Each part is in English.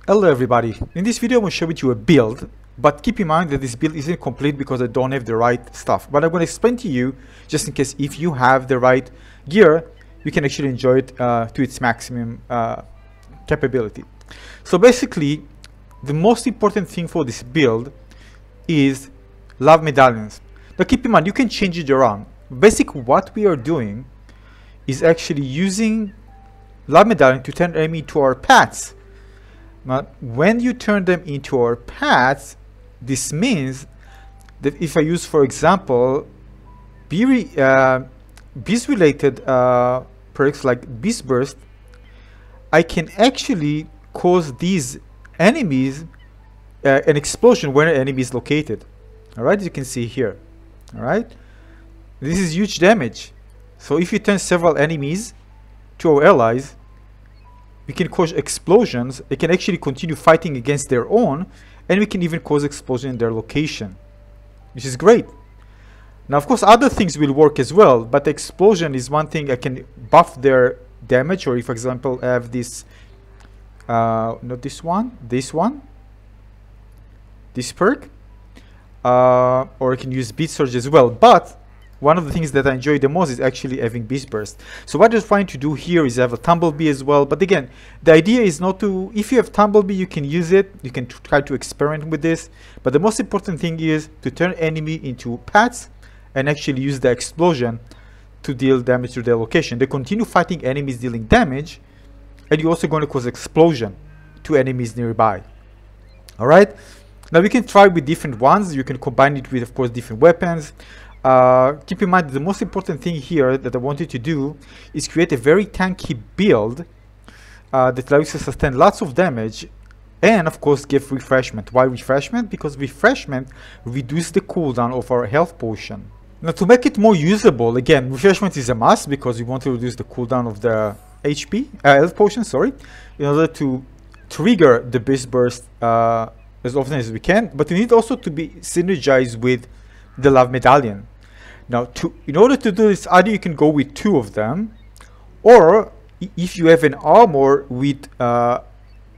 Hello everybody, in this video I'm going to share with you a build, but keep in mind that this build isn't complete because I don't have the right stuff. But I'm going to explain to you, just in case if you have the right gear, you can actually enjoy it to its maximum capability. So basically, the most important thing for this build is Love Medallions. Now keep in mind, you can change it around. Basically what we are doing is actually using Love Medallion to turn enemy into our pets. Now, when you turn them into our pets, this means that if I use, for example, bees-related perks like Beast Burst, I can actually cause these enemies an explosion where an enemy is located. Alright, you can see here. Alright, this is huge damage. So if you turn several enemies to our allies, we can cause explosions. They can actually continue fighting against their own, and we can even cause explosion in their location, which is great. Now of course other things will work as well, but the explosion is one thing. I can buff their damage, or if for example I have this not this one, this perk, or I can use Beat Surge as well. But one of the things that I enjoy the most is actually having Beast Burst. So what I'm trying to do here is have a Tumble Bee as well. But again, the idea is not to, if you have Tumble Bee, you can use it. You can try to experiment with this. But the most important thing is to turn enemy into pets and actually use the explosion to deal damage to their location. They continue fighting enemies dealing damage, and you're also going to cause explosion to enemies nearby. Alright? Now we can try with different ones. You can combine it with, of course, different weapons. Keep in mind the most important thing here that I wanted to do is create a very tanky build that allows you to sustain lots of damage and of course give refreshment. Why refreshment? Because refreshment reduces the cooldown of our health potion. Now to make it more usable, again, refreshment is a must because we want to reduce the cooldown of the health potion, sorry, in order to trigger the Beast Burst as often as we can. But we need also to be synergized with the Love Medallion. Now in order to do this, either you can go with two of them, or if you have an armor with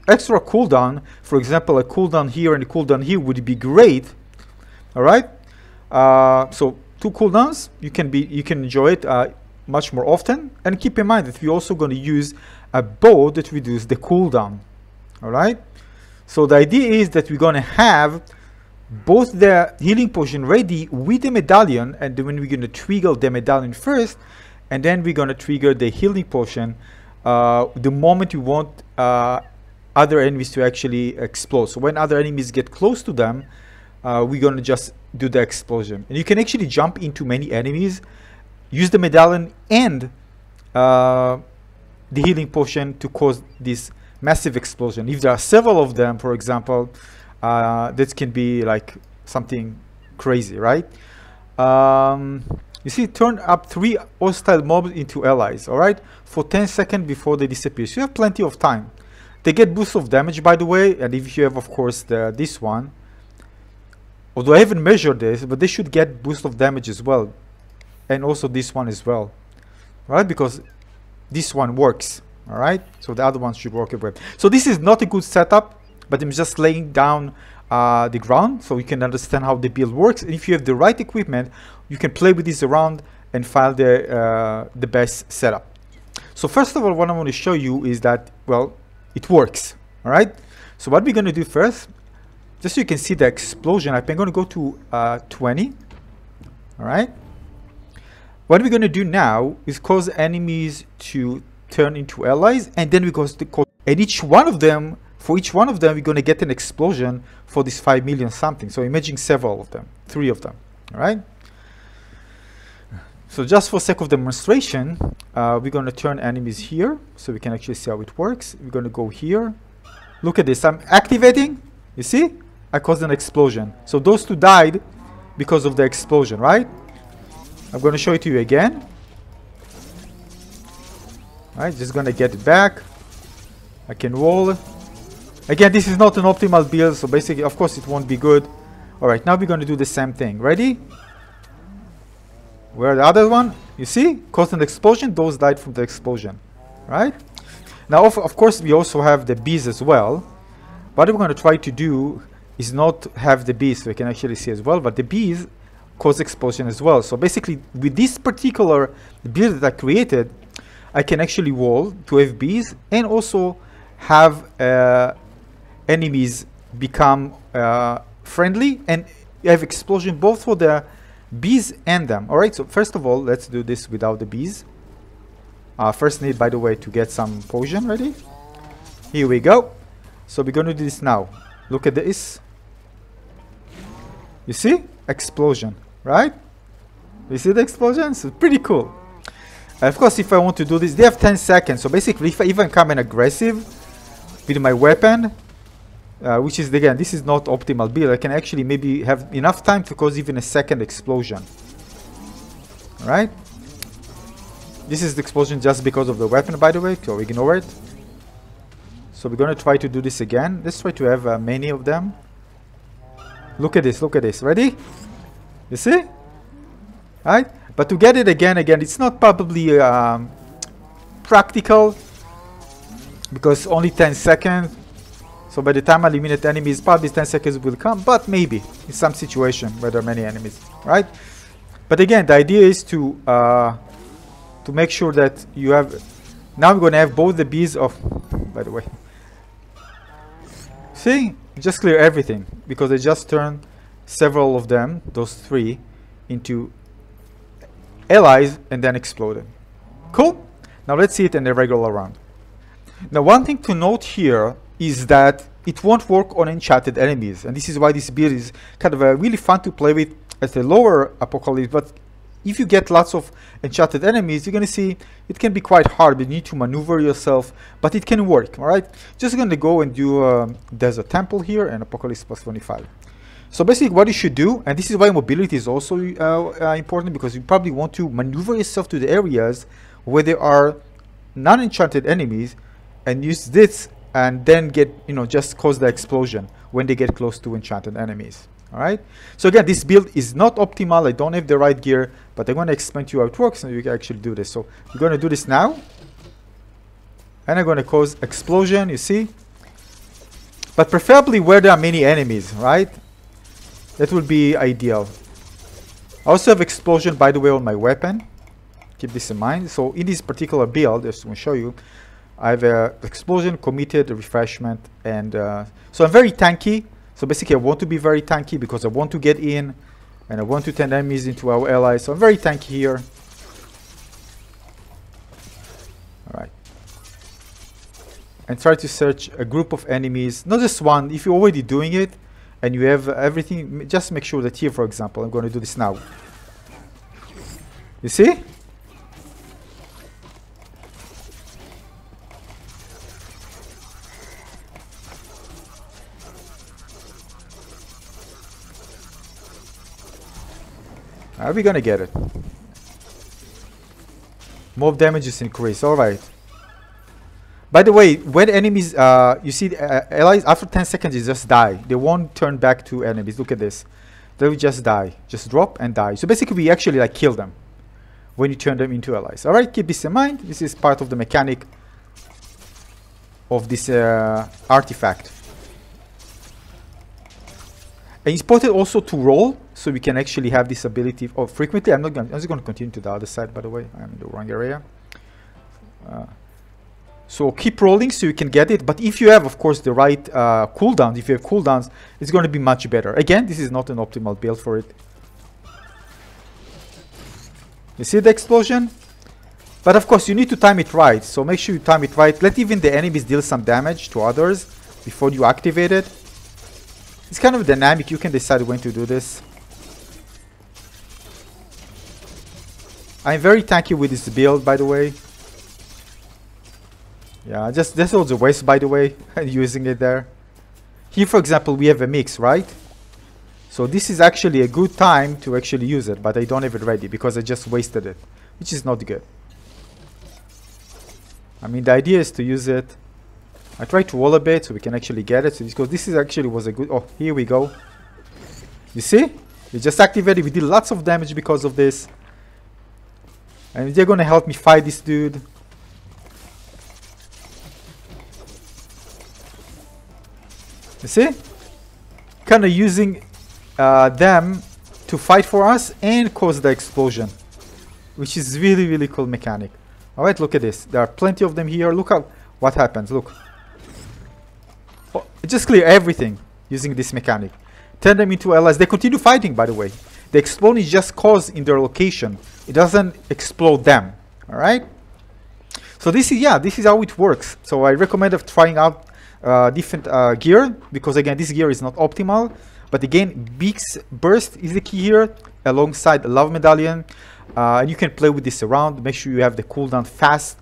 extra cooldown, for example a cooldown here and a cooldown here would be great. Alright, so two cooldowns, you can enjoy it much more often. And keep in mind that we're also going to use a bow that reduces the cooldown. Alright, so the idea is that we're going to have both the healing potion ready with the medallion, and then we're going to trigger the medallion first, and then we're going to trigger the healing potion the moment we want other enemies to actually explode. So when other enemies get close to them, we're going to just do the explosion. And you can actually jump into many enemies, use the medallion and the healing potion to cause this massive explosion. If there are several of them, for example, that can be like something crazy, right? You see, turn up 3 hostile mobs into allies, alright, for 10 seconds before they disappear. So you have plenty of time. They get boost of damage, by the way, and if you have, of course, this one, although I haven't measured this, but they should get boost of damage as well, and also this one as well, right? Because this one works, alright? So the other ones should work as well. So this is not a good setup, but I'm just laying down the ground so you can understand how the build works. And if you have the right equipment, you can play with this around and find the best setup. So first of all, what I want to show you is that, well, it works. All right. So what we're going to do first, just so you can see the explosion, I'm going to go to 20. All right. What we're going to do now is cause enemies to turn into allies, and then we go to cause, and each one of them. For each one of them, we're going to get an explosion for this 5 million something. So imagine several of them, 3 of them, all right? So just for sake of demonstration, we're going to turn enemies here so we can actually see how it works. We're going to go here. Look at this. I'm activating. You see? I caused an explosion. So those 2 died because of the explosion, right? I'm going to show it to you again. All right, just going to get it back. I can roll. Again, this is not an optimal build, so basically, of course, it won't be good. Alright, now we're going to do the same thing. Ready? Where the other one? You see? Caused an explosion. Those died from the explosion. Right? Now, of course, we also have the bees as well. what we're going to try to do is not have the bees, so we can actually see as well, but the bees cause explosion as well. So basically, with this particular build that I created, I can actually wall to have bees and also have enemies become friendly and have explosion both for the bees and them. All right, so first of all, let's do this without the bees. First need, by the way, to get some potion ready. Here we go. So we're going to do this now. Look at this. You see? Explosion, right? You see the explosions? It's pretty cool. Of course, if I want to do this, they have 10 seconds. So basically, if I even come in aggressive with my weapon, which is, again, this is not optimal build, I can actually maybe have enough time to cause even a second explosion. Alright? This is the explosion just because of the weapon, by the way, so ignore it. So we're going to try to do this again. Let's try to have many of them. Look at this, look at this. Ready? You see? Right? But to get it again, it's not probably practical because only 10 seconds. So by the time I eliminate enemies, probably 10 seconds will come, but maybe in some situation where there are many enemies, right? But again, the idea is to make sure that you have. Now we're going to have both the bees of. By the way, see, just clear everything because I just turned several of them, those 3, into allies and then exploded. Cool. Now let's see it in the regular round. Now one thing to note here is that it won't work on enchanted enemies, and this is why this build is kind of really fun to play with at the lower apocalypse. But if you get lots of enchanted enemies, you're going to see it can be quite hard. You need to maneuver yourself, but it can work. All right, just going to go and do Desert Temple here and Apocalypse plus 25. So basically what you should do, and this is why mobility is also important, because you probably want to maneuver yourself to the areas where there are non-enchanted enemies and use this and then get, just cause the explosion when they get close to enchanted enemies. All right. So again, this build is not optimal. I don't have the right gear, but I'm going to explain to you how it works and you can actually do this. So we're going to do this now. And I'm going to cause explosion, you see. But preferably where there are many enemies, right? That would be ideal. I also have explosion, by the way, on my weapon. Keep this in mind. So in this particular build, just want to show you, I have explosion, committed, refreshment, and so I'm very tanky. So basically I want to be very tanky because I want to get in and I want to turn enemies into our allies. So I'm very tanky here. Alright. And try to search a group of enemies, not just one. If you're already doing it and you have everything, just make sure that here, for example, I'm going to do this now. You see? Are we gonna get it? Mob damage is increased. Alright. By the way, when enemies, you see allies, after 10 seconds, they just die. They won't turn back to enemies. Look at this. They will just die. Just drop and die. So basically, we actually like kill them when you turn them into allies. Alright, keep this in mind. This is part of the mechanic of this artifact. And it's important also to roll, so we can actually have this ability of frequently. I'm just going to continue to the other side, by the way. I'm in the wrong area. So keep rolling so you can get it. But if you have, of course, the right cooldowns, if you have cooldowns, it's going to be much better. Again, this is not an optimal build for it. You see the explosion? But of course, you need to time it right. So make sure you time it right. Let even the enemies deal some damage to others before you activate it. It's kind of dynamic. You can decide when to do this. I'm very tanky with this build, by the way. Yeah, just that's all the waste, by the way, using it there. Here, for example, we have a mix, right? So this is actually a good time to actually use it, but I don't have it ready because I just wasted it, which is not good. I mean, the idea is to use it. I try to wall a bit so we can actually get it. So because this is actually was a good. Oh, here we go. You see? We just activated. We did lots of damage because of this. And they're gonna help me fight this dude. You see? Kind of using them to fight for us and cause the explosion, which is really, really cool mechanic. Alright, look at this. There are plenty of them here. Look at what happens. Look. Oh, just clear everything using this mechanic. Turn them into allies. They continue fighting, by the way. The explosion is just caused in their location. It doesn't explode them. Alright? So this is how it works. So I recommend of trying out different gear, because again, this gear is not optimal. But again, Beast Burst is the key here, alongside the Love Medallion. And you can play with this around. Make sure you have the cooldown fast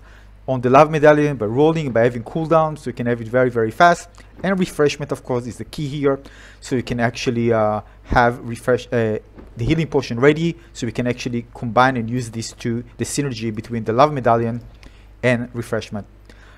on the Love Medallion by rolling, by having cooldown, so you can have it very, very fast. And Refreshment, of course, is the key here, so you can actually have the healing potion ready, so we can actually combine and use these two, the synergy between the Love Medallion and Refreshment.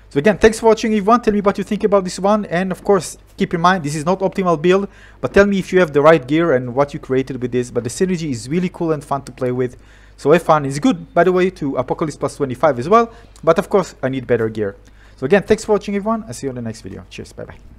So again, thanks for watching everyone. Tell me what you think about this one, and of course keep in mind this is not optimal build, but tell me if you have the right gear and what you created with this. But the synergy is really cool and fun to play with, so have fun. It's good, by the way, to Apocalypse plus 25 as well, but of course I need better gear. So again, thanks for watching everyone. I'll see you on the next video. Cheers, bye bye.